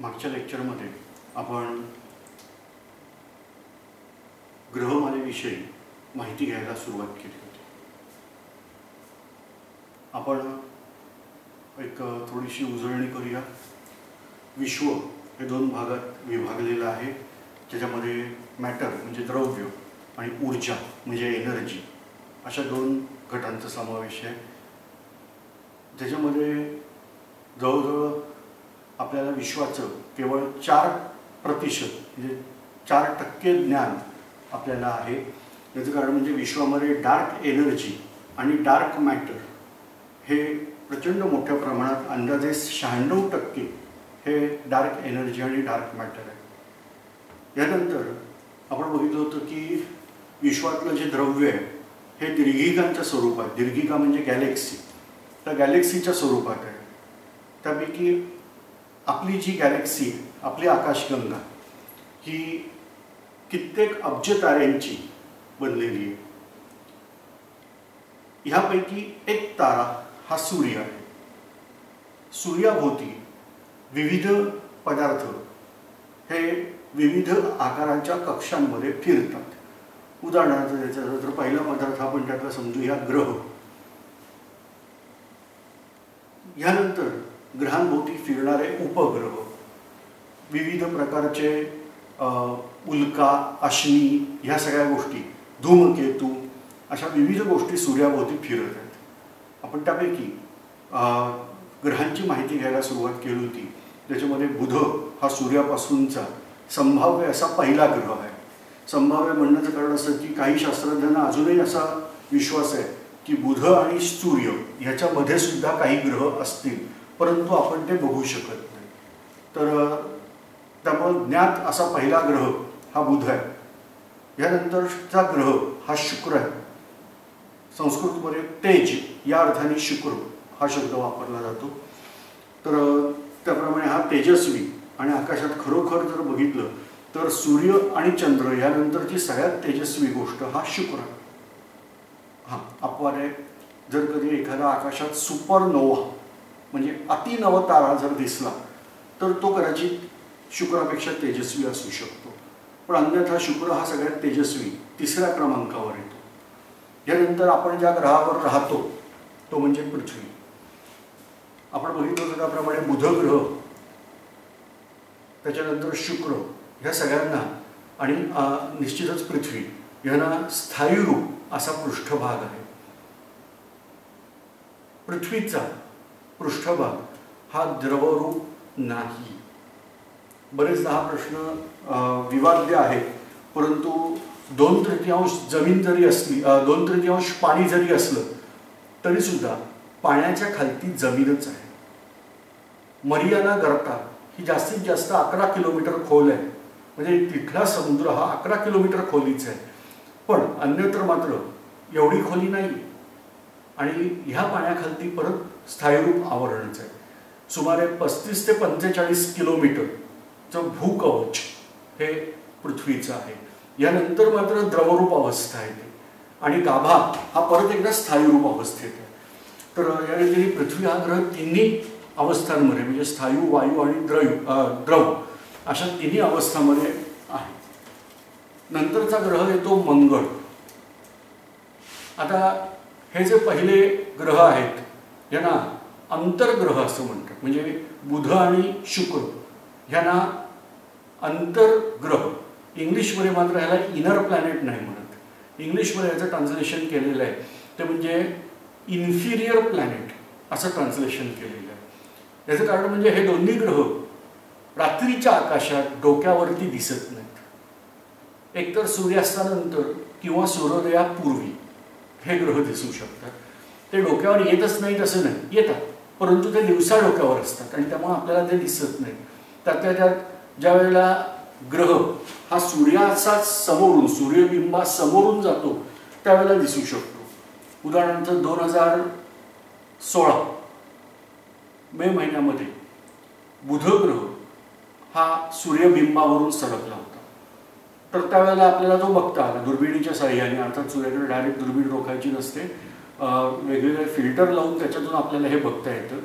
मागच्या लेक्चरमध्ये आपण ग्रहमालेविषयी माहिती घ्यायला सुरुवात केली होती. आपण एक थोडीशी उजळणी करूया. विश्व हे दोन भागात विभागलेलं आहे, ज्याच्यामध्ये मॅटर म्हणजे द्रव्य आणि ऊर्जा म्हणजे एनर्जी अशा दोन गटांचा समावेश आहे. ज्याच्यामध्ये जवळजवळ आपल्याला विश्वाचं केवळ 4% म्हणजे 4% ज्ञान आपल्याला आहे. याचं कारण म्हणजे विश्वामध्ये डार्क एनर्जी आणि डार्क मॅटर हे प्रचंड मोठ्या प्रमाणात, अंदाजे 96% हे डार्क एनर्जी आणि डार्क मॅटर आहे. यानंतर आपण बघितलं होतं की विश्वातलं जे द्रव्य आहे हे दीर्घिकांच्या स्वरूपात, दीर्घिका म्हणजे गॅलेक्सी, त्या गॅलेक्सीच्या स्वरूपात आहे. त्यापैकी आपली जी गॅलेक्सी, आपली आकाशगंगा ही कित्येक अब्ज ताऱ्यांची बनलेली आहे. ह्यापैकी एक तारा हा सूर्य आहे. सूर्याभोवती विविध पदार्थ हे विविध आकारांच्या कक्षांमध्ये फिरतात. उदाहरणार्थ द्यायचं झालं तर पहिला पदार्थ आपण त्यातला समजूया ग्रह. यानंतर ग्रहांभोवती फिरणारे उपग्रह, विविध प्रकारचे उल्का, अश्मी, ह्या सगळ्या गोष्टी, धूमकेतू, अशा विविध गोष्टी सूर्याभोवती फिरत आहेत. आपण त्यापैकी ग्रहांची माहिती घ्यायला सुरुवात केली होती. त्याच्यामध्ये बुध हा सूर्यापासूनचा संभाव्य असा पहिला ग्रह आहे. संभाव्य म्हणण्याचं कारण असं की काही शास्त्रज्ञांना अजूनही असा विश्वास आहे की बुध आणि सूर्य ह्याच्यामध्ये सुद्धा काही ग्रह असतील, परंतु आपण ते बघू शकत नाही. तर त्यामुळे ज्ञात असा पहिला ग्रह हा बुध आहे. यानंतरचा ग्रह हा शुक्र आहे. संस्कृतमध्ये तेज या अर्थाने शुक्र हा शब्द वापरला जातो. तर त्याप्रमाणे हा तेजस्वी, आणि आकाशात खरोखर जर बघितलं तर सूर्य आणि चंद्र यानंतरची सगळ्यात तेजस्वी गोष्ट हा शुक्र. हां, अपवाद आहे. जर कधी एखादा आकाशात सुपरनोवा म्हणजे अतिनवतारा जर दिसला तर तो कदाचित शुक्रापेक्षा तेजस्वी असू शकतो, पण अन्यथा शुक्र हा सगळ्यात तेजस्वी 3ऱ्या क्रमांकावर येतो. यानंतर आपण ज्या ग्रहावर राहतो तो म्हणजे पृथ्वी. आपण बघितलं त्याप्रमाणे बुध ग्रह, त्याच्यानंतर शुक्र, ह्या सगळ्यांना आणि निश्चितच पृथ्वी यांना स्थायीरूप असा पृष्ठभाग आहे. पृथ्वीचा पृष्ठभाग हा द्रवरूप नाही. बरेचदा हा प्रश्न विवाद्य आहे, परंतु 2/3 जमीन जरी असली, 2/3 पाणी जरी असलं तरी सुद्धा पाण्याच्या खालती जमीनच आहे. मरियाना गर्ता ही जास्तीत जास्त 11 किलोमीटर खोल आहे. म्हणजे तिथला समुद्र हा 11 किलोमीटर खोलीचा आहे, पण अन्यत्र मात्र एवढी खोली नाही. आणि ह्या पाण्याखालती परत स्थायीरूप आवरणच आहे. सुमारे 35 ते 45 किलोमीटरचं भूकवच हे पृथ्वीचं आहे. यानंतर मात्र द्रवरूप अवस्था येते आणि गाभा हा परत एकदा स्थायीरूप अवस्थेत आहे. तर या रीतीने पृथ्वी हा ग्रह तिन्ही अवस्थांमध्ये म्हणजे स्थायू, वायू आणि द्रव अशा तिन्ही अवस्थांमध्ये आहे. नंतरचा ग्रह येतो मंगळ. आता हे जे पहिले ग्रह आहेत यांना अंतर्ग्रह असं म्हणतात. म्हणजे बुध आणि शुक्र ह्यांना अंतर्ग्रह, इंग्लिशमध्ये मात्र ह्याला इनर प्लॅनेट नाही म्हणत. इंग्लिशमध्ये याचं ट्रान्सलेशन केलेलं आहे ते म्हणजे इन्फिरियर प्लॅनेट असं ट्रान्सलेशन केलेलं आहे. याचं कारण म्हणजे हे दोन्ही ग्रह रात्रीच्या आकाशात डोक्यावरती दिसत नाहीत. एकतर सूर्यास्तानंतर किंवा सूर्योदयापूर्वी हे ग्रह दिसू शकतात. ते डोक्यावर येतच नाहीत असं नाही, येतात, परंतु ते दिवसा डोक्यावर असतात आणि त्यामुळे आपल्याला ते दिसत नाही. त्यातल्या त्यात ज्या वेळेला ग्रह हा सूर्याचा समोरून, सूर्यबिंबा समोरून जातो त्यावेळेला दिसू शकतो. उदाहरणार्थ 2016 मे महिन्यामध्ये बुध ग्रह हा सूर्यबिंबावरून सरकला होता. तर त्यावेळेला आपल्याला तो बघता आला दुर्बिणीच्या साह्याने. अर्थात सूर्याकडे डायरेक्ट दुर्बीण रोखायची नसते, वेगवेगळे फिल्टर लावून त्याच्यातून आपल्याला हे बघता येतं.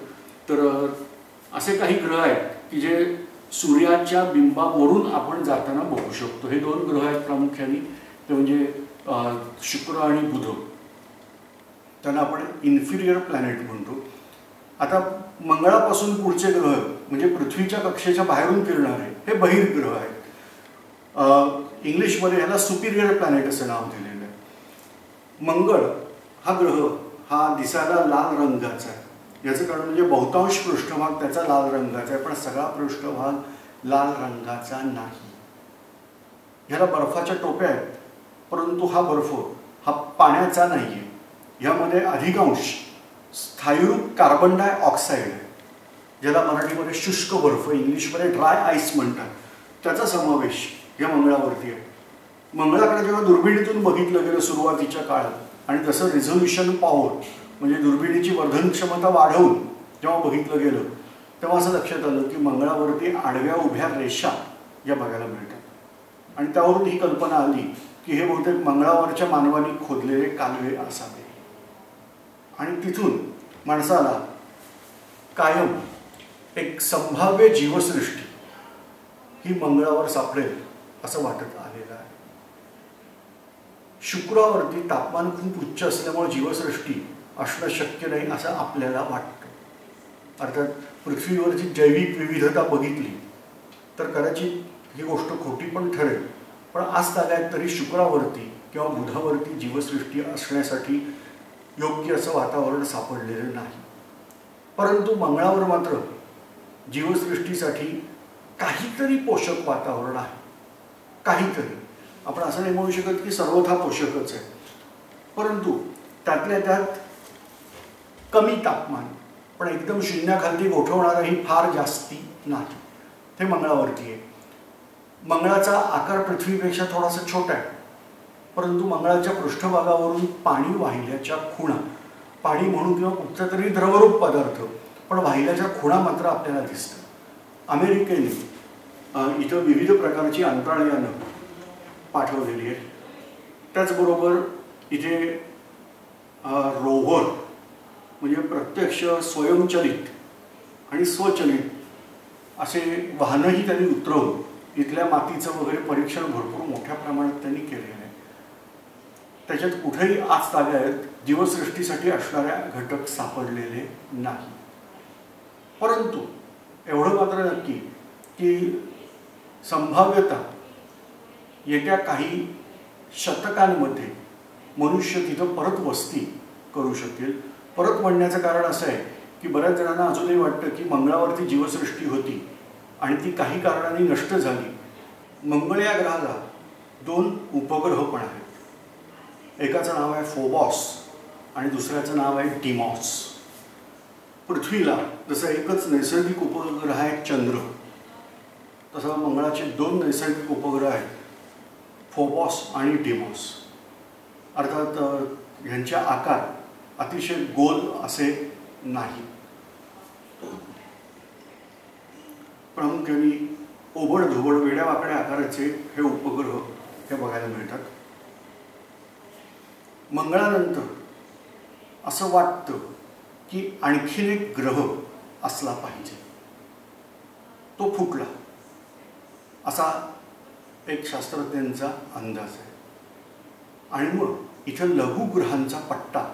तर असे काही ग्रह आहेत की जे सूर्याच्या बिंबावरून आपण जाताना बघू शकतो. हे दोन ग्रह आहेत प्रामुख्याने, ते म्हणजे शुक्र आणि बुध. त्यांना आपण इन्फिरियर प्लॅनेट म्हणतो. आता मंगळापासून पुढचे ग्रह म्हणजे पृथ्वीच्या कक्षेच्या बाहेरून फिरणारे हे बहिर्ग्रह आहेत. इंग्लिशमध्ये ह्याला सुपिरियर प्लॅनेट असं नाव दिलेलं आहे. मंगळ हा ग्रह हा दिसायला लाल रंगाचा आहे. याचं कारण म्हणजे बहुतांश पृष्ठभाग त्याचा लाल रंगाचा आहे, पण सगळा पृष्ठभाग लाल रंगाचा नाही. ह्याला बर्फाच्या टोप्या आहेत, परंतु हा बर्फ हा पाण्याचा नाही आहे. ह्यामध्ये अधिकांश स्थायीरूप कार्बन डायऑक्साईड आहे, ज्याला मराठीमध्ये शुष्क बर्फ, इंग्लिशमध्ये ड्राय आईस म्हणतात, त्याचा समावेश या मंगळावरती आहे. मंगळाकडे जेव्हा दुर्बिणीतून बघितलं गेलं सुरुवातीच्या काळात आणि तसं रिझोल्युशन पॉवर म्हणजे दुर्बिणीची वर्धन क्षमता वाढवून जेव्हा बघितलं गेलं, तेव्हा असं लक्षात आलं की मंगळावरती आडव्या उभ्या रेषा या बघायला मिळतात. आणि त्यावरून ही कल्पना आली की हे बहुतेक मंगळावरच्या मानवाने खोदलेले कालवे असावे. आणि तिथून माणसाला कायम एक संभाव्य जीवसृष्टी ही मंगळावर सापडेल असं वाटत आलेलं आहे. शुक्रावरती तापमान खूप उच्च असल्यामुळे जीवसृष्टी असणं शक्य नाही असं आपल्याला वाटतं. अर्थात पृथ्वीवरची जैविक विविधता बघितली तर कदाचित ही गोष्ट खोटी पण ठरेल, पण आज तागायत तरी शुक्रावरती किंवा बुधावरती जीवसृष्टी असण्यासाठी योग्य असं वातावरण सापडलेलं नाही. परंतु मंगळावर मात्र जीवसृष्टीसाठी काहीतरी पोषक वातावरण आहे. काहीतरी, आपण असं नाही म्हणू शकत की सर्वथा पोषकच आहे, परंतु त्यातल्या त्यात कमी तापमान, पण एकदम शून्याखाली गोठवणारही फार जास्ती नाही, ते मंगळावरती आहे. मंगळाचा आकार पृथ्वीपेक्षा थोडासा छोटा आहे, परंतु मंगळाच्या पृष्ठभागावरून पाणी वाहिल्याच्या खुणा, पाणी म्हणून किंवा कुठचा तरी द्रवरूप पदार्थ पण वाहिल्याच्या खुणा मात्र आपल्याला दिसतात. अमेरिकेने इथं विविध प्रकारची अंतराळयानं पाठवलेली आहेत. त्याचबरोबर इथे रोव्हर म्हणजे प्रत्यक्ष स्वयंचलित आणि स्वचलित असे वाहनही त्यांनी उतरवून इथल्या मातीचं वगैरे परीक्षण भरपूर मोठ्या प्रमाणात त्यांनी केलेलं आहे. त्याच्यात कुठेही आज तागायत जीवसृष्टीसाठी असणाऱ्या घटक सापडलेले नाही. परंतु एवढं मात्र नक्की की संभाव्यता येत्या काही शतकांमध्ये मनुष्य तिथं परत वस्ती करू शकेल. परत म्हणण्याचं कारण असं आहे की बऱ्याच जणांना अजूनही वाटतं की मंगळावरती जीवसृष्टी होती आणि ती काही कारणांनी नष्ट झाली. मंगळ या ग्रहाला 2 उपग्रह पण आहेत. एकाचं नाव आहे फोबॉस आणि दुसऱ्याचं नाव आहे डिमॉस. पृथ्वीला जसं एकच नैसर्गिक उपग्रह आहे चंद्र, तसं मंगळाचे 2 नैसर्गिक उपग्रह आहेत, फोबॉस आणि डिमॉस. अर्थात ह्यांचे आकार अतिशय गोल असे नाही. प्रामुख्याने ओबडधोबड वेड्यावाकड्या आकाराचे हे उपग्रह हे बघायला मिळतात. मंगळानंतर असं वाटतं की आणखीन एक ग्रह असला पाहिजे, तो फुटला असा एक शास्त्रज्ञांचा अंदाज आहे. आणि मग इथं लघुग्रहांचा पट्टा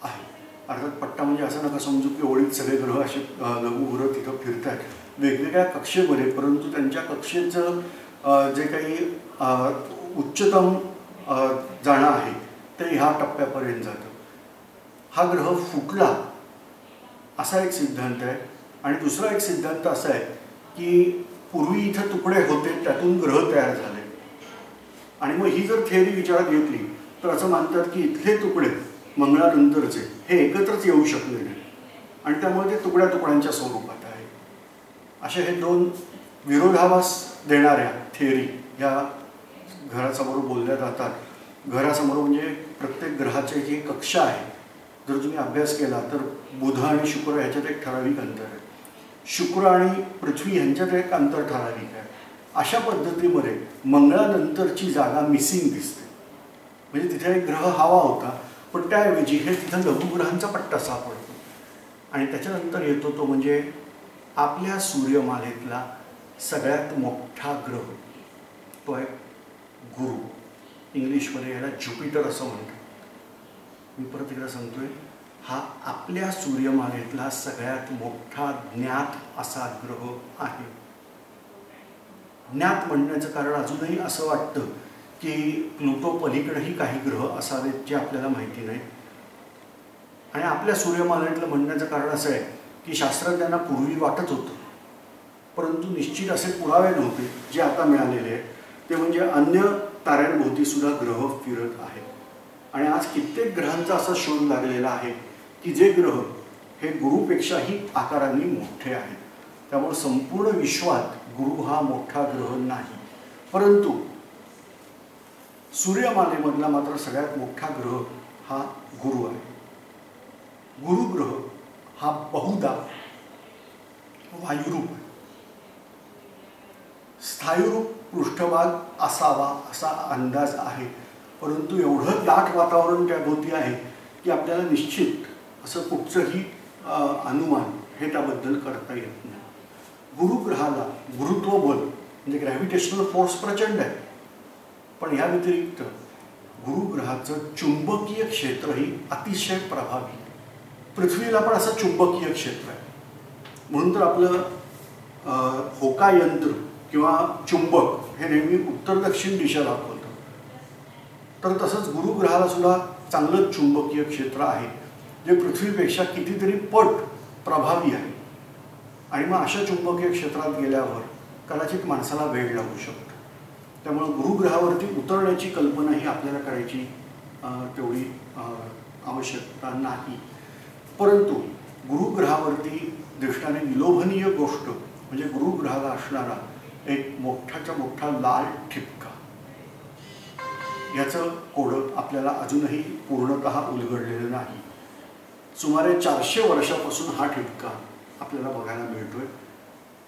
आहे. अर्थात पट्टा म्हणजे असं नका समजू की ओळीत सगळे ग्रह असे लघुग्रह तिथं फिरत आहेत वेगवेगळ्या कक्षेमध्ये, परंतु त्यांच्या कक्षेचं जे काही उच्चतम जाणं आहे ते ह्या टप्प्यापर्यंत जातं. हा ग्रह फुटला असा एक सिद्धांत आहे. आणि दुसरा एक सिद्धांत असा आहे की पूर्वी इथं तुकडे होते, त्यातून ग्रह तयार झाले. आणि मग ही जर थिअरी विचारात घेतली तर असं मानतात की इथले तुकडे मंगळानंतरचे हे एकत्रच येऊ शकले नाही आणि त्यामुळे ते तुकड्या तुकड्यांच्या स्वरूपात आहे. असे हे 2 विरोधाभास देणाऱ्या थिअरी ह्या घरासमोर बोलल्या जातात. घरासमोर म्हणजे प्रत्येक ग्रहाचे जी कक्षा आहे, जर तुम्ही अभ्यास केला तर बुध आणि शुक्र ह्याच्यात एक ठराविक अंतर आहे, शुक्र आणि पृथ्वी ह्यांच्यात एक अंतर ठराविक आहे. अशा पद्धतीमध्ये मंगळानंतरची जागा मिसिंग दिसते. म्हणजे तिथे एक ग्रह हवा होता, पण त्याऐवजी हे तिथं लघुग्रहांचा पट्टा सापडतो. आणि त्याच्यानंतर येतो तो म्हणजे आपल्या सूर्यमालेतला सगळ्यात मोठा ग्रह तो आहे गुरु. इंग्लिशमध्ये याला ज्युपिटर असं म्हणतात. मी परत एकदा सांगतोय, हा आपल्या सूर्यमालेतला सगळ्यात मोठा ज्ञात असा ग्रह आहे. ज्ञात म्हणण्याचं कारण अजूनही असं वाटतं की प्लुटो पलीकडेही काही ग्रह असावेत जे आपल्याला माहिती नाही. आणि आपल्या सूर्यमालेतलं म्हणण्याचं कारण असं आहे की शास्त्रज्ञांना पूर्वी वाटत होतं, परंतु निश्चित असे पुरावे नव्हते जे आता मिळालेले आहेत. ते म्हणजे अन्य ताऱ्यांभोवती सुद्धा ग्रह फिरत आहेत. आणि आज कित्येक ग्रहांचा असा शोध लागलेला आहे की जे ग्रह हे गुरुपेक्षाही आकाराने मोठे आहेत. त्यामुळे संपूर्ण विश्वात गुरु हा मोठा ग्रह नाही, परंतु सूर्यमालेमधला मात्र सगळ्यात मोठा ग्रह हा गुरु आहे. गुरु ग्रह हा बहुधा वायुरूप, स्थायूरूप पृष्ठभाग असावा असा अंदाज आहे, परंतु एवढं दाट वातावरण त्याभोवती आहे की आपल्याला निश्चित असं कुठचंही अनुमान हे त्याबद्दल करता येत नाही. गुरुग्रहाला गुरुत्व बल म्हणजे ग्रॅव्हिटेशनल फोर्स प्रचंड आहे, पण या व्यतिरिक्त गुरुग्रहाचं चुंबकीय क्षेत्रही अतिशय प्रभावी. पृथ्वीला पण असं चुंबकीय क्षेत्र आहे, म्हणून तर आपलं होकायंत्र किंवा चुंबक हे नेहमी उत्तर दक्षिण दिशा दाखवतं. तर तसंच गुरुग्रहाला सुद्धा चांगलं चुंबकीय क्षेत्र आहे जे पृथ्वीपेक्षा कितीतरी पट प्रभावी आहे. आणि मग अशा चुंबकीय क्षेत्रात गेल्यावर कदाचित माणसाला वेळ लागू शकतो. त्यामुळे गुरुग्रहावरती उतरण्याची कल्पनाही आपल्याला करायची तेवढी आवश्यकता नाही. परंतु गुरुग्रहावरती दिसणारी विलोभनीय गोष्ट म्हणजे गुरुग्रहाला असणारा एक मोठाच्या मोठा लाल ठिपका. याचं कोडं आपल्याला अजूनही पूर्णतः उलगडलेलं नाही. सुमारे 400 वर्षापासून हा ठिपका आपल्याला बघायला मिळतोय.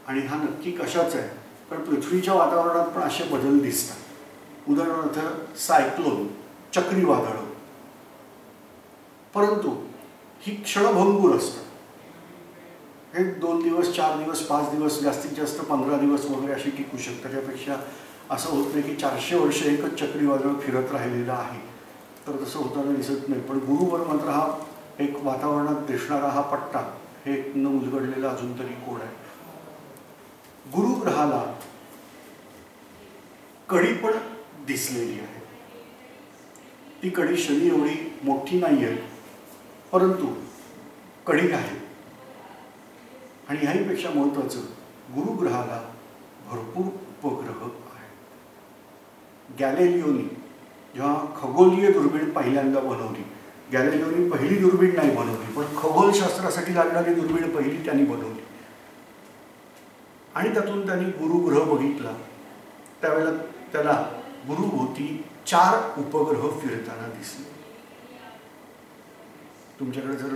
आणि हा नक्की कशाचा आहे, कारण पृथ्वीच्या वातावरणात पण असे बदल दिसतात. उदाहरणार्थ सायक्लोन, चक्रीवादळं, परंतु ही क्षणभंगूर असतात. हे 2 दिवस, 4 दिवस, 5 दिवस, जास्तीत जास्त 15 दिवस वगैरे अशी टिकू शकतात. त्यापेक्षा असं होत नाही की 400 वर्ष एकच चक्रीवादळ फिरत राहिलेलं आहे, तर तसं होताना दिसत नाही. पण गुरुवर मात्र हा एक वातावरणात दिसणारा हा पट्टा हे एक न उलगडलेला अजून तरी कोड आहे. गुरुग्रहाला कडी पण दिसलेली आहे. ती कडी शनी एवढी मोठी नाही आहे, परंतु कडी आहे. आणि ह्याहीपेक्षा महत्त्वाचं, गुरुग्रहाला भरपूर उपग्रह आहेत. गॅलिलिओनी जेव्हा खगोलीय दुर्बीण पहिल्यांदा बनवली, गॅलिलिओनी पहिली दुर्बीण नाही बनवली, पण खगोलशास्त्रासाठी लागणारी दुर्बीण पहिली त्यांनी बनवली. आणि त्यातून त्यांनी गुरुग्रह बघितला. त्यावेळेला त्याला गुरुभोवती 4 उपग्रह फिरताना दिसले. तुमच्याकडे जर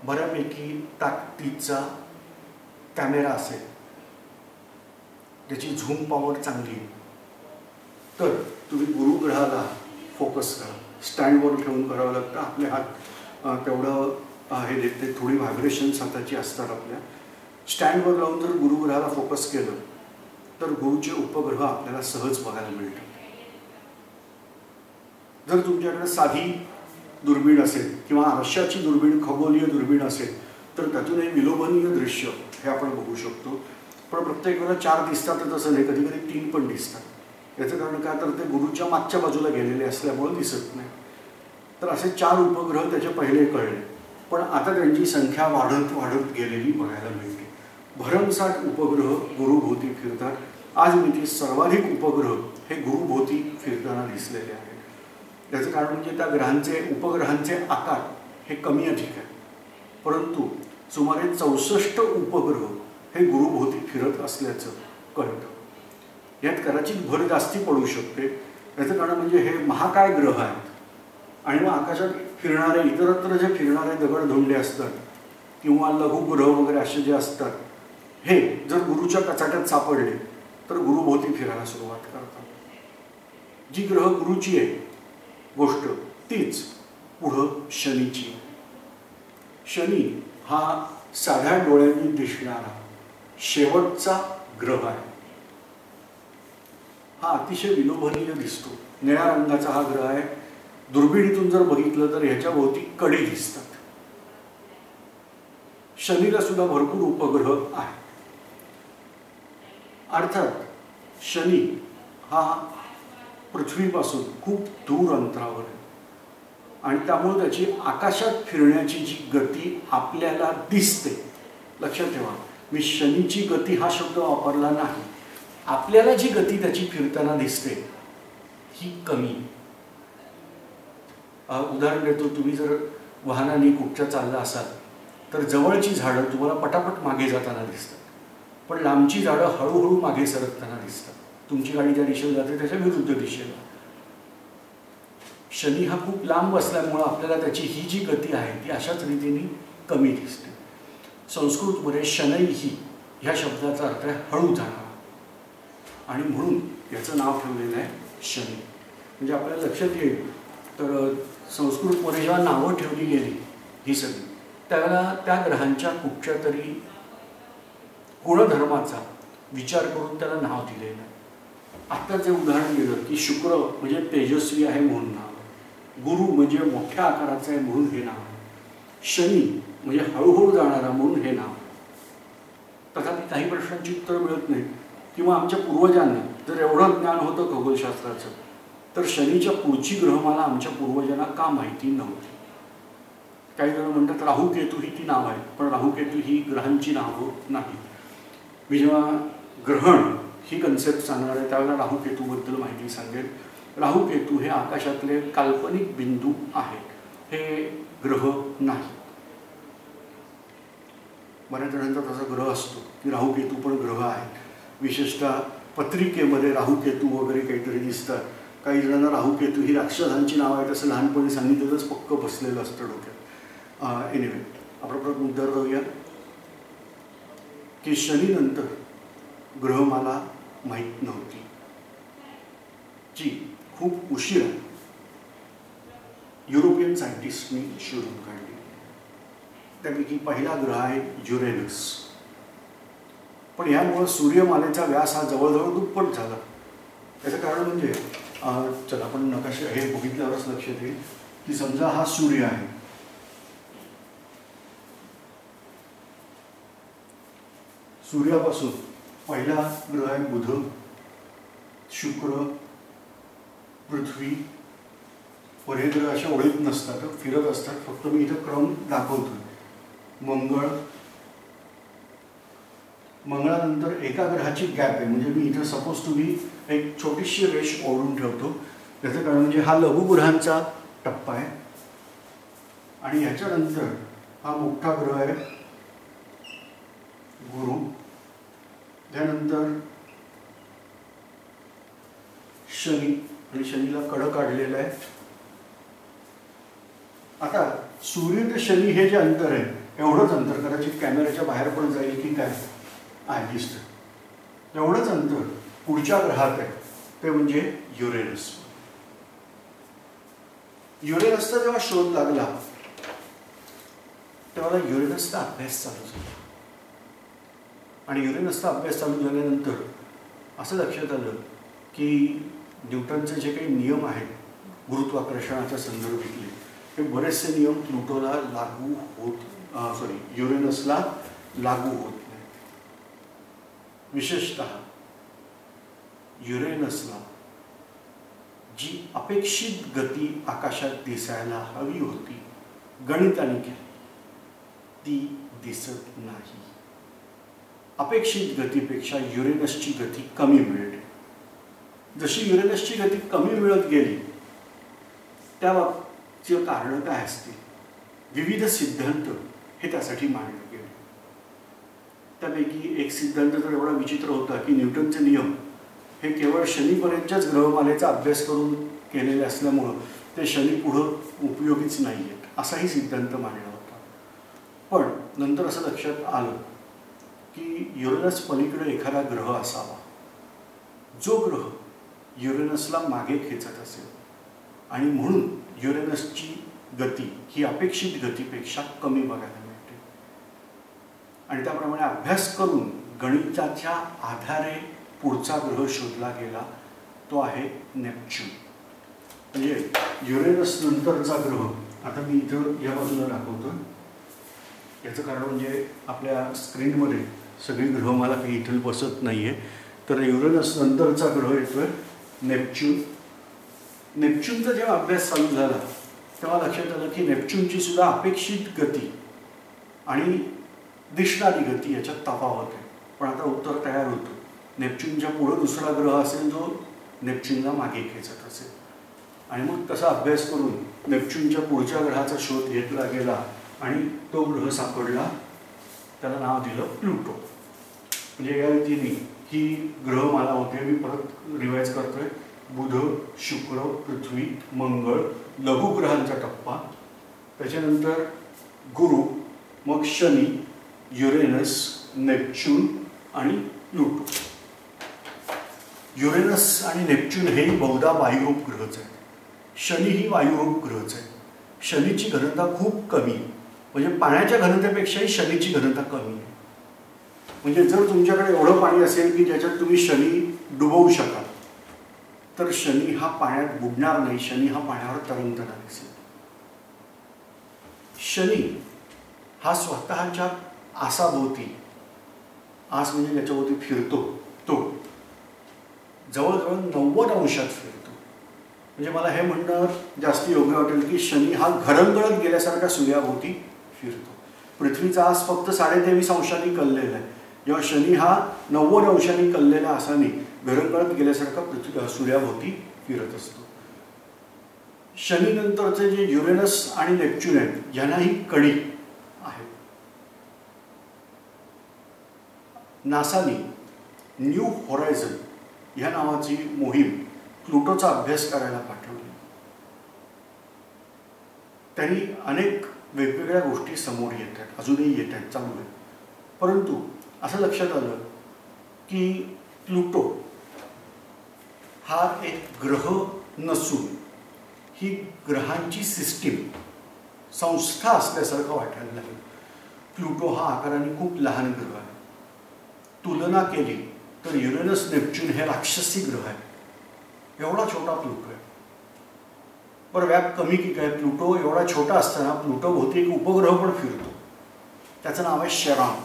बऱ्यापैकी ताकदीचा कॅमेरा असेल, त्याची झूम पॉवर चांगली, तर तुम्ही गुरुग्रहाला फोकस करा. स्टँडवर ठेवून करावं लागतं. आपले हात तेवढं हे देते, थोडी व्हायब्रेशन्स हाताची असतात आपल्या. स्टँडवर लावून जर गुरुग्रहाला फोकस केलं तर गुरुचे उपग्रह आपल्याला सहज बघायला मिळतात. जर तुमच्याकडे साधी दुर्बीण असेल किंवा आरशाची दुर्बीण, खगोलीय दुर्बीण असेल, तर त्यातून एक विलोभनीय दृश्य हे आपण बघू शकतो. पण प्रत्येक वेळेला 4 दिसतात तर तसं नाही, कधी कधी 3 पण दिसतात. याचं कारण काय, तर ते गुरुच्या मागच्या बाजूला गेलेले असल्यामुळे दिसत नाही. तर असे 4 उपग्रह त्याचे पहिले कळले, पण आता त्यांची संख्या वाढत वाढत गेलेली बघायला मिळते. भरमसाठ उपग्रह गुरुभोवती फिरतात. आज मिती सर्वाधिक उपग्रह हे गुरुभोवती फिरताना दिसलेले आहेत. त्याचं कारण म्हणजे त्या ग्रहांचे, उपग्रहांचे आकार हे कमी अधिक आहे, परंतु सुमारे 64 उपग्रह हे गुरुभोवती फिरत असल्याचं कळतं. यात कदाचित भर जास्ती पडू शकते. याचं कारण म्हणजे हे महाकाय ग्रह आहेत आणि मग आकाशात फिरणारे, इतरत्र जे फिरणारे दगडधोंडे असतात किंवा लघुग्रह वगैरे असे जे असतात, हे जर गुरुच्या कचाट्यात सापडले तर गुरुभोवती फिरायला सुरुवात करतात. जी ग्रह गुरुची आहे गोष्ट तीच पुढं शनीची. शनी हा साध्या डोळ्यांनी दिसणारा शेवटचा ग्रह आहे. हा अतिशय विलोभनीय दिसतो. निळ्या रंगाचा हा ग्रह आहे. दुर्बिणीतून जर बघितलं तर ह्याच्या भोवती कडे दिसतात. शनीला सुद्धा भरपूर उपग्रह आहेत. अर्थात शनी हा पृथ्वीपासून खूप दूर अंतरावर आहे आणि त्यामुळे त्याची आकाशात फिरण्याची जी गती आपल्याला दिसते. लक्षात ठेवा, मी शनीची गती हा शब्द वापरला नाही. आपल्याला जी गती त्याची फिरताना दिसते ही कमी. उदाहरण देतो, तुम्ही जर वाहनाने कुठच्या चालला असाल तर जवळची झाडं तुम्हाला पटापट मागे जाताना दिसतात, पण लांबची झाडं हळूहळू मागे सरकताना दिसतात. तुमची गाडी ज्या दिशेला जाते त्याच्या विरुद्ध दिशेला. शनी हा खूप लांब असल्यामुळं आपल्याला त्याची ही जी गती आहे ती अशाच रीतीने कमी दिसते. संस्कृतमध्ये शनैही ह्या शब्दाचा अर्थ आहे हळू जाणारा, आणि म्हणून याचं नाव ठेवलेलं आहे शनी. म्हणजे आपल्याला लक्षात येईल तर संस्कृतमध्ये जेव्हा नावं ठेवली गेली ही सगळी, त्यावेळेला त्या ग्रहांच्या कुठच्या तरी गुणधर्माचा विचार करून त्याला नाव दिलेलं आहे. आत्ता जे उदाहरण दिलं की शुक्र म्हणजे तेजस्वी आहे म्हणून नाव, गुरु म्हणजे मोठ्या आकाराचा आहे म्हणून हे नाव, शनी म्हणजे हळूहळू जाणारा म्हणून हे नाव. तथापि काही प्रश्नांची उत्तरं मिळत नाही. किंवा आमच्या पूर्वजांना जर एवढं ज्ञान होतं खगोलशास्त्राचं तर शनीच्या पुढची ग्रहमाला आमच्या पूर्वजांना का माहिती नव्हती. काही जण म्हणतात राहू केतू ही ती नाव आहेत, पण राहू केतू ही ग्रहांची नावं नाही. मी जेव्हा ग्रहण ही कन्सेप्ट सांगणार आहे त्यावेळेला राहू केतूबद्दल माहिती सांगेल. राहू केतू हे आकाशातले काल्पनिक बिंदू आहेत, हे ग्रह नाही. बऱ्याच जणांचा तसा ग्रह असतो की राहू केतू पण ग्रह आहेत. विशेषतः पत्रिकेमध्ये राहू केतू वगैरे काहीतरी दिसतात. काही जणांना राहू केतू ही राक्षसांची नाव आहेत असं लहानपणी सांगितलेलंच पक्क बसलेलं असतं डोक्यात. एनिवे, आपण परत मुद्द्यावर जाऊया की शनीनंतर ग्रहमाला माहीत नव्हती, जी खूप उशिरा युरोपियन सायंटिस्टनी शोधून काढली. त्यापैकी पहिला ग्रह आहे युरेनस. पण यामुळं सूर्यमालेचा व्यास हा जवळजवळ दुप्पट झाला. त्याचं कारण म्हणजे चला आपण नकाशा हे बघितल्यावरच लक्षात येईल की समजा हा सूर्य आहे. सूर्यापासून पहिला ग्रह आहे बुध, शुक्र, पृथ्वी. वर हे ग्रह अशा ओळीत नसतात, फिरत असतात. फक्त मी इथं क्रम दाखवतोय. मंगळानंतर एका ग्रहाची गॅप आहे. म्हणजे मी इथं सपोज तुम्ही एक छोटीशी रेष ओढून ठेवतो. त्याचं कारण म्हणजे हा लघुग्रहांचा टप्पा आहे आणि ह्याच्यानंतर हा मोठा ग्रह आहे गुरु. त्यानंतर शनी, आणि शनीला कडं काढलेलं आहे. आता सूर्य ते शनी हे जे अंतर आहे एवढंच अंतर, कदाचित कॅमेऱ्याच्या बाहेर पण जाईल की काय आहे दिसतं, एवढंच अंतर पुढच्या ग्रहात आहे, ते म्हणजे युरेनस. युरेनसचा जेव्हा शोध लागला तेव्हा युरेनसचा अभ्यास चालू झाला. आणि युरेनसचा अभ्यास चालू झाल्यानंतर असं लक्षात आलं की न्यूटनचे जे काही नियम आहेत गुरुत्वाकर्षणाच्या संदर्भातले, हे बरेचसे नियम प्लुटोला लागू होत युरेनसला लागू होत नाही. विशेषतः युरेनसला जी अपेक्षित गती आकाशात दिसायला हवी होती गणिताने केली, ती दिसत नाही. अपेक्षित गतीपेक्षा युरेनसची गती कमी मिळते. जशी युरेनसची गती कमी मिळत गेली त्याबाबतची कारणं काय असतील, विविध सिद्धांत हे त्यासाठी मांडले गेले. त्यापैकी एक सिद्धांत तर एवढा विचित्र होता की न्यूटनचे नियम हे केवळ शनीपर्यंतच्याच ग्रहमालेचा अभ्यास करून केलेले असल्यामुळं ते शनी पुढं उपयोगीच नाही आहेत असाही सिद्धांत मांडला होता. पण नंतर असं लक्षात आलं की युरेनस पलीकडे एखादा ग्रह असावा जो ग्रह युरेनसला मागे खेचत असेल, आणि म्हणून युरेनसची गती ही अपेक्षित गतीपेक्षा कमी बघायला मिळते. आणि त्याप्रमाणे अभ्यास करून गणिताच्या आधारे पुढचा ग्रह शोधला गेला तो आहे नेपच्यून. म्हणजे युरेनस नंतरचा ग्रह. आता मी इथं या बाजूला दाखवतो. याचं कारण म्हणजे आपल्या स्क्रीनमध्ये सगळी ग्रह मला काही इथं बसत नाही आहे. तर युरेनस नंतरचा ग्रह येतोय नेपच्यून. नेपच्यूनचा जेव्हा अभ्यास चालू झाला तेव्हा लक्षात आलं की नेपच्यूनची सुद्धा अपेक्षित गती आणि दिसणारी गती याच्यात तफावत आहे. पण आता उत्तर तयार होतं. नेपच्यूनच्या पुढं दुसरा ग्रह असेल जो नेपच्यूनला मागे खेचत असेल. आणि मग तसा अभ्यास करून नेपच्यूनच्या पुढच्या ग्रहाचा शोध घेतला गेला आणि तो ग्रह सापडला. त्याला नाव दिलं प्लुटो. म्हणजे या रीतीने ही ग्रहमाला होते. मी परत रिवाइज करतोय. बुध, शुक्र, पृथ्वी, मंगळ, लघुग्रहांचा टप्पा, त्याच्यानंतर गुरु, मग शनी, युरेनस, नेपच्यून आणि प्लुटो. युरेनस आणि नेपच्यून हे बहुधा वायुरूप ग्रहच आहेत. शनी ही वायुरूप ग्रहच आहे. शनीची घनता खूप कमी, म्हणजे पाण्याच्या घनतेपेक्षाही शनीची घनता कमी आहे. म्हणजे जर तुमच्याकडे एवढं पाणी असेल की ज्याच्यात तुम्ही शनी डुबवू शकाल तर शनी हा पाण्यात बुडणार नाही. शनी हा पाण्यावर तरंगताना दिसेल. शनी हा स्वतःच्या आसाभोवती, आस म्हणजे ज्याच्याभोवती फिरतो, तो जवळजवळ 90 अंशात फिरतो. म्हणजे मला हे म्हणणं जास्त योग्य वाटेल की शनी हा घरंगळत गेल्यासारखा सूर्याभोवती फिरतो. पृथ्वीचा आस फक्त 23.5 अंशांनी कललेला आहे. जेव्हा शनी हा 90 अंशांनी कललेला असाने घरंगळत गेल्यासारखा पृथ्वी सूर्याभोवती फिरत असतो. शनी नंतरचे जे युरेनस आणि नेपच्यून आहेत यांनाही कडी आहे. नासाने न्यू होरायझन ह्या नावाची मोहीम प्लुटोचा अभ्यास करायला पाठवली. त्यांनी अनेक वेगवेगळ्या गोष्टी समोर येत आहेत, अजूनही येत आहेत, चालू आहेत. परंतु असं लक्षात आलं की प्लुटो हा एक ग्रह नसून ही ग्रहांची सिस्टीम, संस्था असल्यासारखं वाटायला लागलं. प्लुटो हा आकाराने खूप लहान ग्रह आहे. तुलना केली तर युरेनस, नेपच्यून हे राक्षसी ग्रह आहे. एवढा छोटा प्लुटो आहे. बरं, व्याप कमी की काय? प्लुटो एवढा छोटा असताना प्लुटो भोवती एक उपग्रह पण फिरतो. त्याचं नाव आहे शेरान.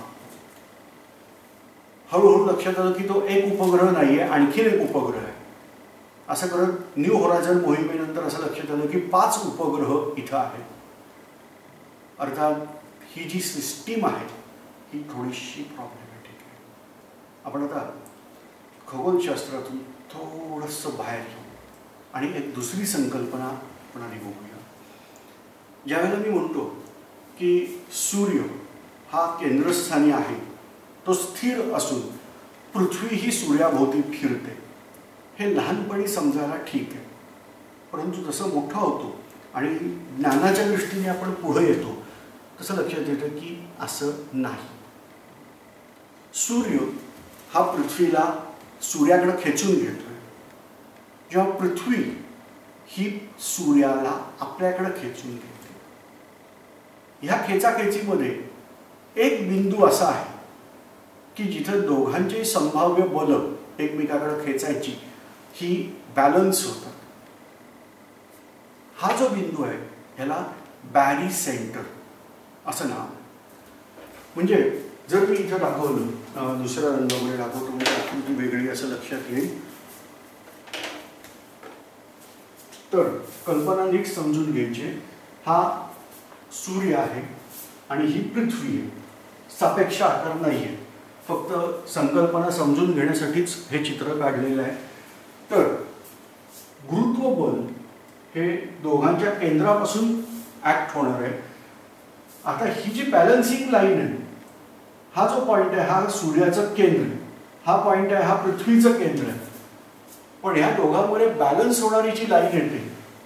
हळूहळू लक्षात आलं की तो एक उपग्रह नाही आहे, आणखीन एक उपग्रह आहे. असं करत न्यू होरायझन मोहिमेनंतर असं लक्षात आलं की 5 उपग्रह इथं आहेत. अर्थात ही जी सिस्टीम आहे ही थोडीशी प्रॉब्लेमॅटिक आहे. आपण आता खगोलशास्त्रातून थोडंसं बाहेर येऊ आणि एक दुसरी संकल्पना आपण आधी बघूया. ज्यावेळेला मी म्हणतो की सूर्य हा केंद्रस्थानी आहे, तो स्थिर असून पृथ्वी ही सूर्याभोवती फिरते, हे लहानपणी समजायला ठीक आहे. परंतु जसं मोठा होतो आणि ज्ञानाच्या दृष्टीने आपण पुढे येतो तसं लक्षात येतं की असं नाही. सूर्य हा पृथ्वीला सूर्याकडे खेचून घेतोय, जेव्हा पृथ्वी ही सूर्याला आपल्याकडे खेचून घेते. ह्या खेचाखेचीमध्ये एक बिंदू असा आहे की जिथं दोघांची संभाव्य बल एकमेकाकडे खेचायची ही बॅलन्स होतात. हा जो बिंदू आहे ह्याला बॅरी सेंटर असं नाव आहे. म्हणजे जर मी इथं दाखवलं, दुसऱ्या रंगामध्ये दाखवतो म्हणजे आकृती वेगळी असं लक्षात येईल. तर कल्पना नीट समजून घ्यायची. हा सूर्य आहे आणि ही पृथ्वी आहे. सापेक्ष आकार नाही आहे, फक्त संकल्पना समजून घेण्यासाठीच हे चित्र काढलेलं आहे. तर गुरुत्वबल हे दोघांच्या केंद्रापासून ॲक्ट होणार आहे. आता ही जी बॅलन्सिंग लाईन आहे, हा जो पॉईंट आहे हा सूर्याचं केंद्र आहे, हा पॉईंट आहे हा पृथ्वीचं केंद्र आहे. पण ह्या दोघांमध्ये बॅलन्स होणारी जी लाईन येते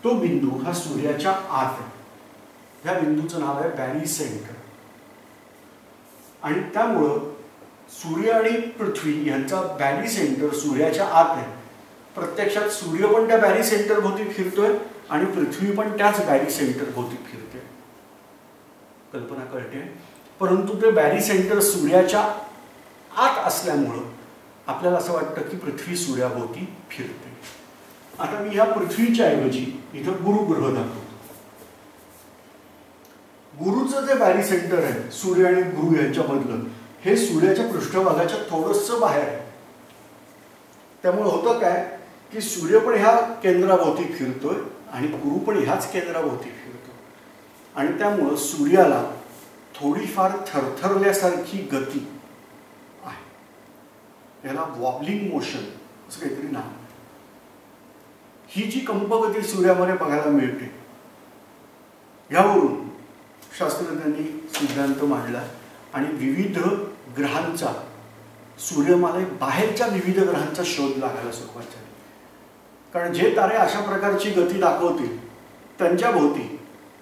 तो बिंदू हा सूर्याच्या आत आहे. ह्या बिंदूचं नाव आहे बॅरी सेंटर. आणि त्यामुळं सूर्य आणि पृथ्वी यांचा बॅरी सेंटर सूर्याच्या आत आहे. प्रत्यक्षात सूर्य पण त्या बॅरी सेंटर भोवती फिरतोय आणि पृथ्वी पण त्याच बॅरी सेंटर भोवती फिरते. कल्पना कळते? परंतु ते बॅरी सेंटर सूर्याच्या आत असल्यामुळं आपल्याला असं वाटतं की पृथ्वी सूर्याभोवती फिरते. आता मी ह्या पृथ्वीच्या ऐवजी इथं गुरुग्रह दाखवतो. गुरुचं जे बॅरी सेंटर आहे सूर्य आणि गुरु यांच्यामधलं, हे सूर्याच्या पृष्ठभागाच्या थोडंसं बाहेर आहे. त्यामुळे होतं काय की सूर्य पण ह्या केंद्राभोवती फिरतोय आणि गुरु पण ह्याच केंद्राभोवती फिरतो, आणि त्यामुळं सूर्याला थोडीफार थरथरल्यासारखी गती आहे. याला वॉबलिंग मोशन असं काहीतरी नाव. ही जी कंपगती सूर्यामध्ये बघायला मिळते, यावरून शास्त्रज्ञांनी सिद्धांत मांडला आणि विविध ग्रहांचा, सूर्यमाले बाहेरच्या विविध ग्रहांचा शोध लागायला सुरुवात झाली. कारण जे तारे अशा प्रकारची गती दाखवतील त्यांच्या भोवती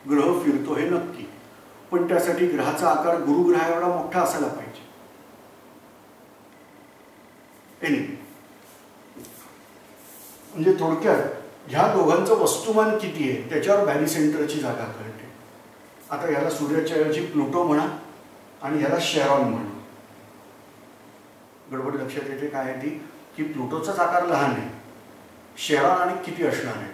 ग्रह फिरतो हे नक्की, पण त्यासाठी ग्रहाचा आकार गुरुग्रहा एवढा मोठा असायला पाहिजे. म्हणजे थोडक्यात ह्या दोघांचं वस्तुमान किती आहे त्याच्यावर बॅरी सेंटरची जागा कळते. आता ह्याला सूर्याच्या ऐवजी प्लुटो म्हणा आणि ह्याला शेरॉन म्हणा. गडबड लक्षात येते काय आहे ती, की प्लुटोचाच आकार लहान आहे, शेरॉन आणि किती असणार आहे,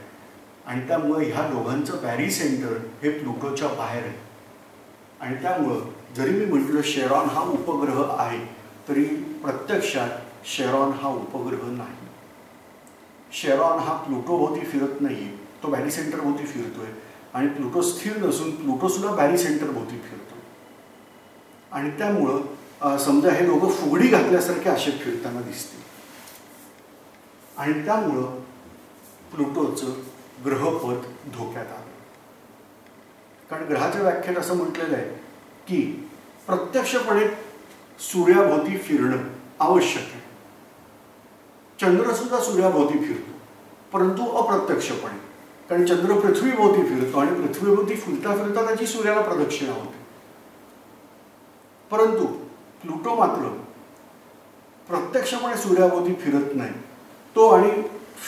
आणि त्यामुळे ह्या दोघांचं बॅरी सेंटर हे प्लुटोच्या बाहेर आहे. आणि त्यामुळं जरी मी म्हटलं शेरॉन हा उपग्रह आहे, तरी प्रत्यक्षात शेरॉन हा उपग्रह नाही. शेरॉन हा प्लुटोभोवती फिरत नाही, तो बॅरी सेंटर भोवती फिरतोय, आणि प्लुटो स्थिर नसून प्लुटो सुद्धा बॅरी सेंटर भोवती फिरतो. आणि त्यामुळं समजा हे दोघं फुगडी घातल्यासारखे असे फिरताना दिसते. आणि त्यामुळं प्लुटोचं ग्रहपद धोक्यात आलं. कारण ग्रहाच्या व्याख्येत असं म्हटलेलं आहे की प्रत्यक्षपणे सूर्याभोवती फिरणं आवश्यक आहे. चंद्र सुद्धा सूर्याभोवती फिरतो, परंतु अप्रत्यक्षपणे, कारण चंद्र पृथ्वीभोवती फिरतो आणि पृथ्वीभोवती फिरता फिरता त्याची सूर्याला प्रदक्षिणा होते. परंतु प्लुटो मात्र प्रत्यक्षपणे सूर्याभोवती फिरत नाही. तो आणि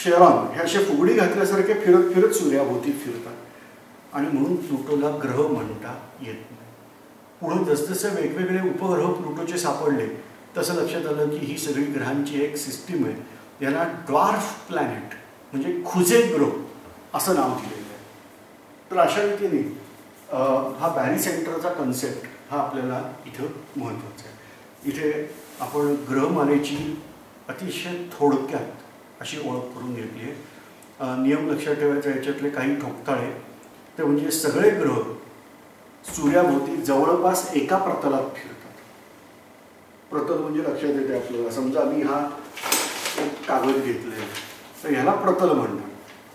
शेरॉन हे असे फुगडी घातल्यासारखे फिरत फिरत सूर्याभोवती फिरतात, आणि म्हणून प्लुटोला ग्रह म्हणता येत नाही. पुढे जसजसे वेगवेगळे उपग्रह प्लुटोचे सापडले तसं लक्षात आलं की ही सगळी ग्रहांची एक सिस्टीम आहे. याला ड्वार्फ प्लॅनेट म्हणजे खुजे ग्रह असं नाव दिलेलं आहे. तर अशा रीतीने हा बॅरी सेंटरचा कन्सेप्ट हा आपल्याला इथं महत्त्वाचा आहे. इथे आपण ग्रहमालेची अतिशय थोडक्यात अशी ओळख करून घेतली आहे. नियम लक्षात ठेवायचा याच्यातले काही ठोकताळे, ते म्हणजे सगळे ग्रह सूर्याभोवती जवळपास एका प्रतलात फिरतात. प्रतल म्हणजे लक्षात येते आपल्याला, समजा मी हा एक कागद घेतले तर ह्याला प्रतल म्हणतात.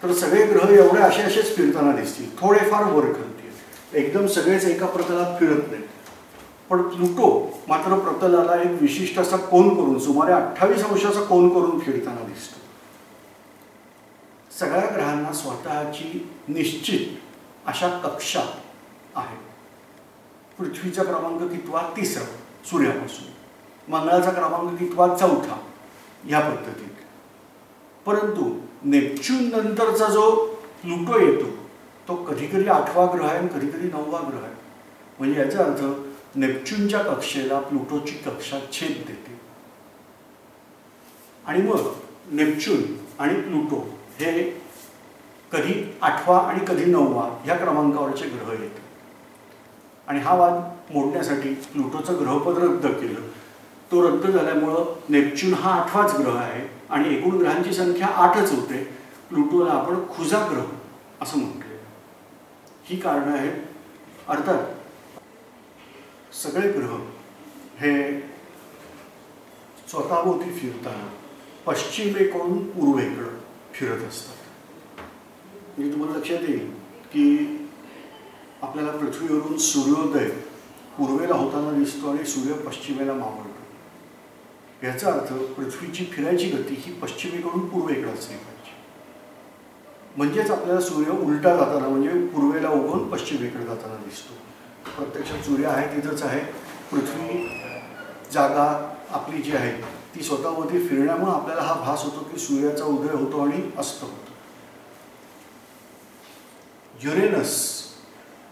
तर सगळे ग्रह एवढे असे असेच फिरताना दिसतील, थोडेफार वर खालतील, एकदम सगळेच एका प्रतलात फिरत नाहीत. पण प्लुटो मात्र प्रतलाला एक विशिष्ट असा कोन करून, सुमारे 28 अंशाचा कोन करून फिरताना दिसतो. सगळ्या ग्रहांना स्वतःची निश्चित अशा कक्षा आहेत. पृथ्वीचा क्रमांक कितवा? 3रा सूर्यापासून. मंगळाचा क्रमांक कितवा? 4था. या पद्धतीत. परंतु नेपच्यून नंतरचा जो प्लुटो येतो तो कधी कधी 8वा ग्रह आहे आणि कधी कधी 9वा ग्रह आहे. म्हणजे याचा अर्थ नेपच्यूनच्या कक्षेला प्लुटोची कक्षा छेद देते. आणि मग नेपच्यून आणि प्लुटो हे कधी 8वा आणि कधी 9वा ह्या क्रमांकावरचे ग्रह येतात. आणि हा वाद मोडण्यासाठी प्लुटोचं ग्रहपद रद्द केलं. तो रद्द झाल्यामुळं नेपच्यून हा 8वाच ग्रह आहे आणि एकूण ग्रहांची संख्या 8च होते. प्लुटोला आपण खुजा ग्रह असं म्हटले. ही कारणं आहेत. अर्थात सगळे ग्रह हे स्वतःभोवती फिरताना पश्चिमेकडून पूर्वेकडं फिरत असतात. म्हणजे तुम्हाला लक्षात येईल की आपल्याला पृथ्वीवरून सूर्योदय पूर्वेला होताना दिसतो आणि सूर्य पश्चिमेला मावळतो. याचा अर्थ पृथ्वीची फिरायची गती ही पश्चिमेकडून पूर्वेकडे असली पाहिजे. म्हणजेच आपल्याला सूर्य उलटा जाताना म्हणजे पूर्वेला उगवून पश्चिमेकडे जाताना दिसतो. प्रत्यक्षात सूर्य आहे तिथंच आहे. पृथ्वी जागा आपली जी आहे ती स्वतःभोवती फिरण्यामुळे आपल्याला हा भास होतो की सूर्याचा उदय होतो आणि अस्त होतो. युरेनस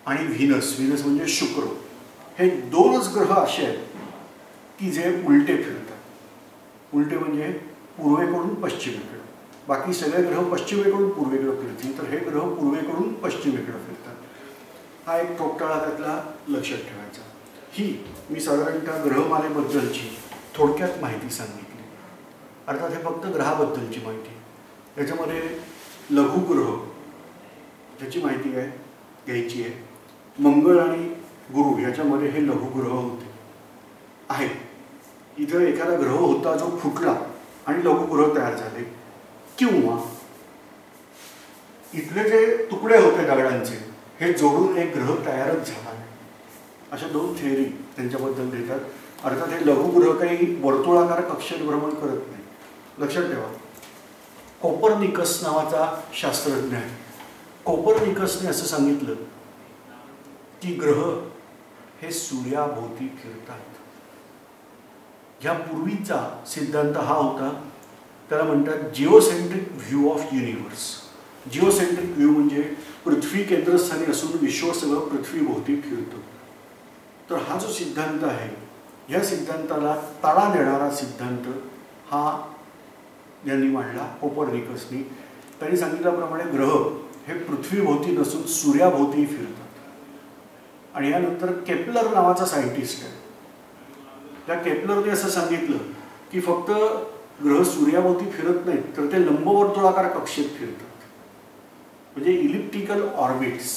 आणि व्हीनस, व्हीनस म्हणजे शुक्र, हे 2च ग्रह असे आहेत की जे उलटे फिरतात. उलटे म्हणजे पूर्वेकडून पश्चिमेकडे. बाकी सगळे ग्रह पश्चिमेकडून पूर्वेकडे फिरतील, तर हे ग्रह पूर्वेकडून पश्चिमेकडे फिरतात. हा एक ठोकताळा त्यातला लक्षात ठेवायचा. ही मी साधारणतः ग्रहमालेबद्दलची थोडक्यात माहिती सांगितली. अर्थात हे फक्त ग्रहाबद्दलची माहिती. त्याच्यामध्ये लघुग्रह त्याची माहिती आहे घ्यायची आहे. मंगळ आणि गुरु याच्यामध्ये हे लघुग्रह होते आहेत. इथं एखादा ग्रह होता जो फुटला आणि लघुग्रह तयार झाले, किंवा इथले जे तुकडे होते दगडांचे हे जोडून एक ग्रह तयारच झाला. अशा दोन थिअरी त्यांच्याबद्दल देतात. अर्थात हे लघुग्रह काही वर्तुळाकार कक्षेत भ्रमण करत नाही. लक्षात ठेवा, कोपर्निकस नावाचा शास्त्रज्ञ आहे. कोपर्निकसने असं सांगितलं की ग्रह हे सूर्याभोवती फिरतात. ह्या पूर्वीचा सिद्धांत हा होता, त्याला म्हणतात जिओसेंट्रिक व्ह्यू ऑफ युनिव्हर्स. जिओसेंट्रिक व्ह्यू म्हणजे पृथ्वी केंद्रस्थानी असून विश्व सगळं पृथ्वीभोवती फिरतं. तर हा जो सिद्धांत आहे, या सिद्धांताला तडा देणारा सिद्धांत हा यांनी मांडला कोपर्निकसनी. त्यांनी सांगितल्याप्रमाणे ग्रह हे पृथ्वीभोवती नसून सूर्याभोवती फिरतात. आणि यानंतर केपलर नावाचा सायंटिस्ट आहे, त्या केपलरने असं सांगितलं की फक्त ग्रह सूर्याभोवती फिरत नाहीत, तर ते लंबवर्तुळाकार कक्षेत फिरतात. म्हणजे इलिप्टिकल ऑर्बिट्स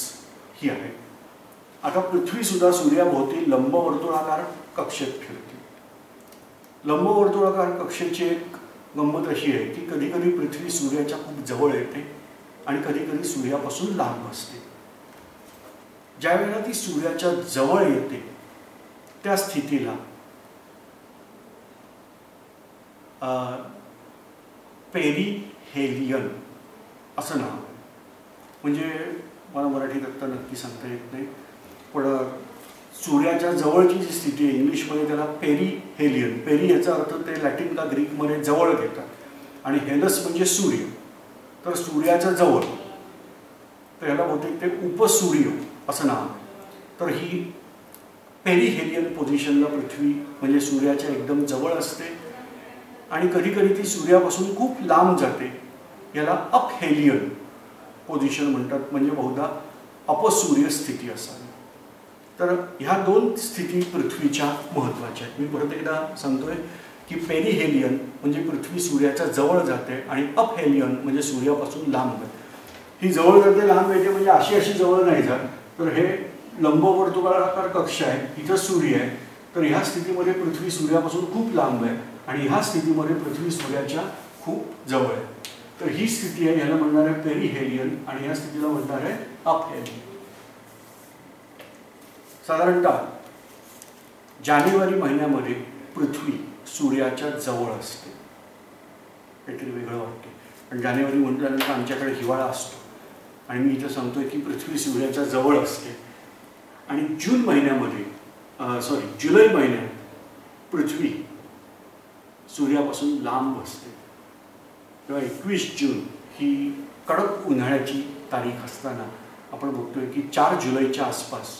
ही आहे. आता पृथ्वी सुद्धा सूर्याभोवती लंबवर्तुळाकार कक्षेत फिरते. लंबवर्तुळाकार कक्षेची एक गंमत अशी आहे की कधी कधी पृथ्वी सूर्याच्या खूप जवळ येते आणि कधी कधी सूर्यापासून लांब असते. ज्या वेळेला ती सूर्याच्या जवळ येते त्या स्थितीला पेरिहेलियन असं नाव आहे. म्हणजे मला मराठीत आत्ता नक्की सांगता येत नाही, पण सूर्याच्या जवळची जी स्थिती आहे, इंग्लिशमध्ये त्याला पेरिहेलियन. पेरी याचा अर्थ ते लॅटिन का ग्रीकमध्ये जवळ घेतात, आणि हेलस म्हणजे सूर्य. तर सूर्याच्या जवळ, तर ह्याला बहुतेक ते उपसूर्य असं नाव आहे. तर ही पेरिहेलियन पोझिशनला पृथ्वी म्हणजे सूर्याच्या एकदम जवळ असते, आणि कधी कधी ती सूर्यापासून खूप लांब जाते. याला अपहेलियन पोझिशन म्हणतात, म्हणजे बहुधा अपसूर्य स्थिती असावी. तर ह्या दोन स्थिती पृथ्वीच्या महत्त्वाच्या आहेत. मी परत एकदा सांगतोय की पेरिहेलियन म्हणजे पृथ्वी सूर्याच्या जवळ जाते, आणि अपहेलियन म्हणजे सूर्यापासून लांब जाते. ही जवळ जाते लांब येते म्हणजे अशी अशी जवळ नाही जात. तर हे लंबवर्तुळाकार कक्ष आहे, इथं सूर्य आहे. तर ह्या स्थितीमध्ये पृथ्वी सूर्यापासून खूप लांब आहे, आणि ह्या स्थितीमध्ये पृथ्वी सूर्याच्या खूप जवळ आहे. तर ही स्थिती आहे, ह्याला म्हणणार आहे पेरिहेलियन, आणि ह्या स्थितीला म्हणणार आहे अपहेलियन. साधारणतः जानेवारी महिन्यामध्ये पृथ्वी सूर्याच्या जवळ असते. काहीतरी वेगळं वाटते, पण जानेवारी म्हटल्यानंतर आमच्याकडे हिवाळा असतो, आणि मी इथं सांगतोय की पृथ्वी सूर्याच्या जवळ असते. आणि जून महिन्यामध्ये जुलै महिन्यात पृथ्वी सूर्यापासून लांब असते. तेव्हा 21 जून ही कडक उन्हाळ्याची तारीख असताना आपण बघतोय की 4 जुलैच्या आसपास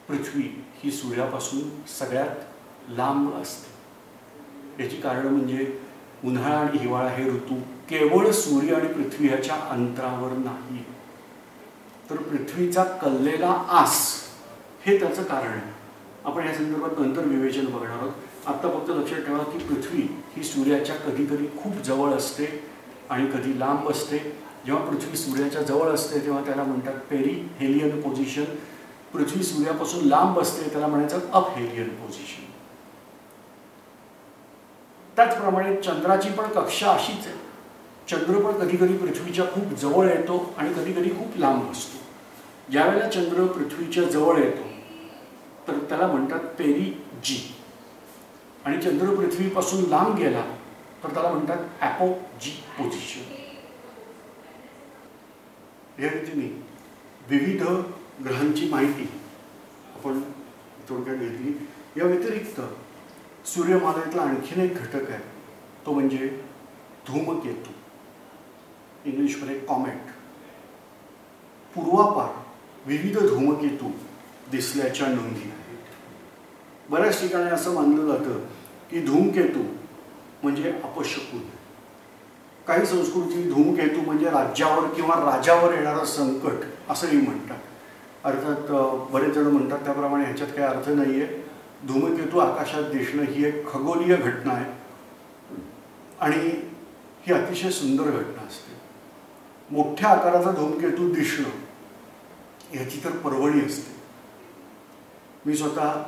पृथ्वी ही सूर्यापासून सगळ्यात लांब असते. याची कारण म्हणजे उन्हाळा आणि हिवाळा हे ऋतू केवळ सूर्य आणि पृथ्वी ह्याच्या अंतरावर नाही, तर पृथ्वीचा कललेला आस हे त्याचं कारण आहे. आपण या संदर्भात नंतर विवेचन बघणार आहोत. आत्ता फक्त लक्षात ठेवा की पृथ्वी ही सूर्याच्या कधी कधी खूप जवळ असते आणि कधी लांब असते. जेव्हा पृथ्वी सूर्याच्या जवळ असते तेव्हा त्याला म्हणतात पेरिहेलियन पोझिशन. पृथ्वी सूर्यापासून लांब असते त्याला म्हणायचं अपहेलियन पोझिशन. त्याचप्रमाणे चंद्राची पण कक्षा अशीच आहे. चंद्र पण कधी कधी पृथ्वीच्या खूप जवळ येतो आणि कधी कधी खूप लांब असतो. ज्यावेळेला चंद्र पृथ्वीच्या जवळ येतो तर त्याला म्हणतात पेरिजी, आणि चंद्र पृथ्वीपासून लांब गेला तर त्याला म्हणतात ॲपोजी पोझिशन. या रीतीने विविध ग्रहांची माहिती आपण थोडक्यात घेतली. या व्यतिरिक्त सूर्यमालेतला आणखीन एक घटक आहे, तो म्हणजे धूमकेतू, इंग्लिशमध्ये कॉमेट. पूर्वापार विविध धूमकेतू दिसल्याच्या नोंदी आहेत. बऱ्याच ठिकाणी असं मानलं जातं की धूमकेतू म्हणजे अपशकुन. काही संस्कृती धूमकेतू म्हणजे राज्यावर किंवा राजावर येणारं संकट असंही म्हणतात. अर्थात बरेच जण म्हणतात त्याप्रमाणे ह्याच्यात काही अर्थ नाही आहे. धूमकेतू आकाशात दिसणं ही एक खगोलीय घटना आहे आणि ही अतिशय सुंदर घटना असते. मोठ्या आकाराचा धूमकेतू दिसणं ह्याची तर पर्वणी असते. मी स्वतः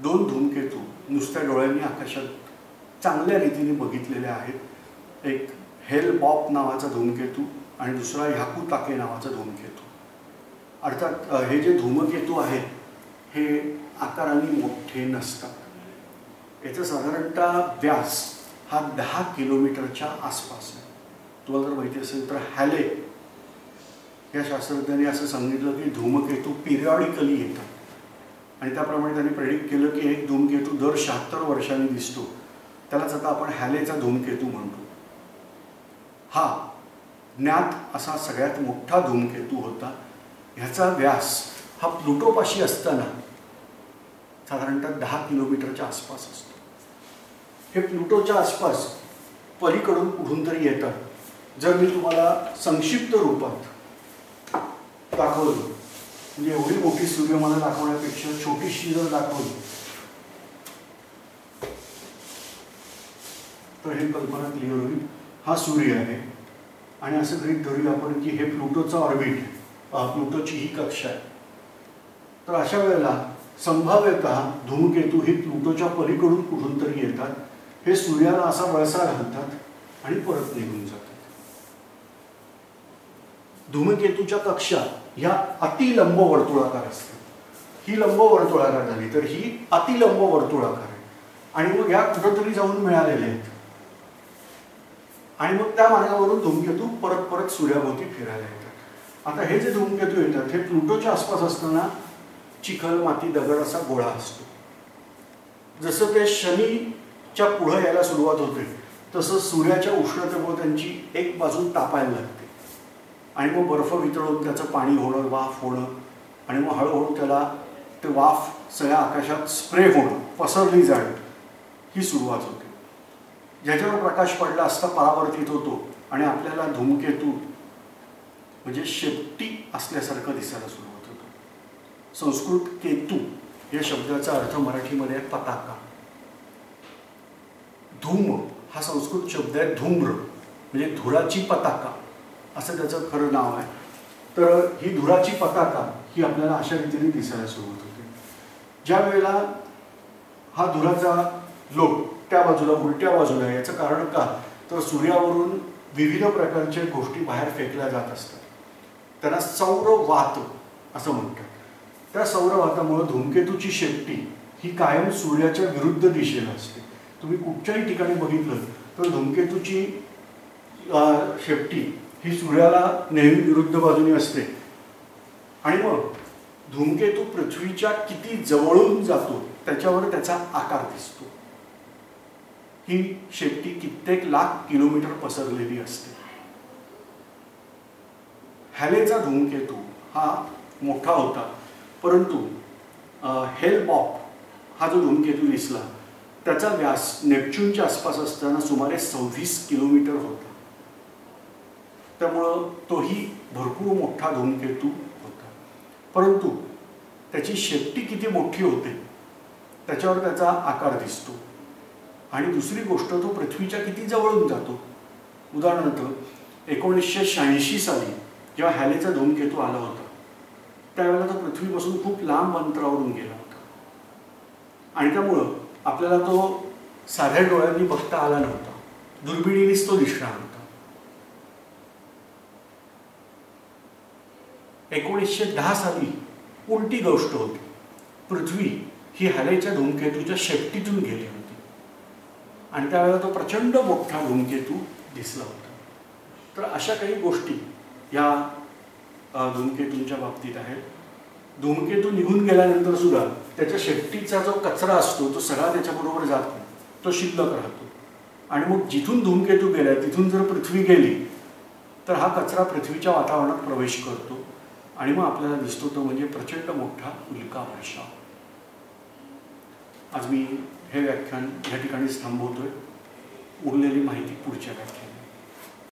2 धूमकेतू नुसत्या डोळ्यांनी आकाशात चांगल्या रीतीने बघितलेले आहेत. एक हेल-बॉप नावाचा धूमकेतू आणि दुसरा ह्याकुताके नावाचा धूमकेतू. अर्थात हे जे धूमकेतू आहेत हे आकाराने मोठे नसतात. याचा साधारणतः व्यास हा 10 किलोमीटरच्या आसपास आहे. तुम्हाला जर माहिती असेल तर हॅले या शास्त्रज्ञांनी असं सांगितलं की धूमकेतू पिरियॉडिकली येतात आणि त्याप्रमाणे त्यांनी प्रेडिक्ट केलं की एक धूमकेतू दर 76 वर्षांनी दिसतो. त्यालाच आता आपण हॅलेचा धूमकेतू म्हणतो. हा ज्ञात असा सगळ्यात मोठा धूमकेतू होता. ह्याचा व्यास हा प्लुटोपाशी असताना साधारणतः 10 किलोमीटरच्या आसपास असतो. हे प्लुटोच्या आसपास पलीकडून कुठून तरी येतात. जर मी तुम्हाला संक्षिप्त रूपात दाखवलं म्हणजे एवढी मोठी सूर्यमाला दाखवण्यापेक्षा छोटीशी जर दाखवली तर हे कल्पना क्लिअर होईल. हा सूर्य आहे आणि असं गृहीत धरूया आपण की हे प्लुटोचा ऑर्बिट आहे. प्लुटोची ही कक्षा आहे. तर अशा वेळेला संभाव्यतः धूमकेतू ही प्लुटोच्या पलीकडून कुठून तरी येतात. हे सूर्याला असा वळसा घालतात आणि परत निघून जातात. धूमकेतूच्या कक्षा ह्या अतिलंब वर्तुळाकार असतात. ही लंब वर्तुळाकार झाली तर ही अतिलंब वर्तुळाकार आहे आणि मग ह्या कुठंतरी जाऊन मिळालेले आहेत आणि मग त्या मार्गावरून धूमकेतू परत परत सूर्याभोवती फिरायला येतात. आता हे जे धूमकेतू येतात हे प्लुटोच्या आसपास असताना चिखल माती दगड असा गोळा असतो. जसं ते शनीच्या पुढं यायला सुरुवात होते तसं सूर्याच्या उष्णतेमुळे त्यांची एक बाजू तापायला लागते आणि मग बर्फ वितळून त्याचं पाणी होणं, वाफ होणं आणि मग हळूहळू त्याला ते वाफ सगळ्या आकाशात स्प्रे होणं, पसरली जाणं ही सुरुवात होते. ज्याच्यावर प्रकाश पडला असता परावर्तित होतो आणि आपल्याला धूमकेतू म्हणजे शेपटी असल्यासारखं दिसायला सुरुवात होतं. संस्कृत केतू या शब्दाचा अर्थ मराठीमध्ये आहे पताका. धूम हा संस्कृत शब्द आहे धूम्र म्हणजे धुराची पताका असं त्याचं खरं नाव आहे. तर ही धुराची पताका ही आपल्याला अशा रीतीने दिसायला सुरुवात होते. ज्या वेळेला हा धुराचा लोट त्या बाजूला उलट्या बाजूला याचं कारण का तर सूर्यावरून विविध प्रकारच्या गोष्टी बाहेर फेकल्या जात असतात. त्यांना सौरवात असं म्हणतात. त्या सौरवातामुळे धूमकेतूची शेपटी ही कायम सूर्याच्या विरुद्ध दिशेला असते. तुम्ही कुठच्याही ठिकाणी बघितलं तर धूमकेतूची शेपटी ही सूर्याला नेहमी विरुद्ध बाजूने असते आणि मग धूमकेतू पृथ्वीच्या किती जवळून जातो त्याच्यावर त्याचा आकार दिसतो. ही शेपटी कित्येक लाख किलोमीटर पसरलेली असते. हॅलेचा धूमकेतू हा मोठा होता परंतु हेल-बॉप हा जो धूमकेतू दिसला त्याचा व्यास नेपच्यूनच्या आसपास असताना सुमारे 26 किलोमीटर होता. त्यामुळं तोही भरपूर मोठा धूमकेतू होता. परंतु त्याची शेपटी किती मोठी होते त्याच्यावर त्याचा आकार दिसतो आणि दुसरी गोष्ट तो पृथ्वीच्या किती जवळून जातो. उदाहरणार्थ 1986 साली जेव्हा हॅलेचा धूमकेतू आला होता त्यावेळेला तो पृथ्वीपासून खूप लांब अंतरावरून गेला होता आणि त्यामुळं आपल्याला तो साध्या डोळ्यांनी बघता आला नव्हता. दुर्बिणीनेच तो दिसणार होता. 1910 साली उलटी गोष्ट होती. पृथ्वी ही हॅलेच्या धूमकेतूच्या शेपटीतून गेली होती आणि त्यावेळेला तो प्रचंड मोठा धूमकेतू दिसला होता. तर अशा काही गोष्टी या धूमकेतूंच्या बाबतीत आहेत. धूमकेतू निघून गेल्यानंतर सुद्धा त्याच्या शेपटीचा जो कचरा असतो तो सगळा त्याच्याबरोबर जात नाही, तो शिल्लक राहतो आणि मग जिथून धूमकेतू गेला तिथून जर पृथ्वी गेली तर हा कचरा पृथ्वीच्या वातावरणात प्रवेश करतो आणि मग आपल्याला दिसतो तो म्हणजे प्रचंड मोठा उल्का वर्षाव. आज मी हे व्याख्यान या ठिकाणीच थांबवतोय. उरलेली माहिती पुढच्या व्याख्यानात.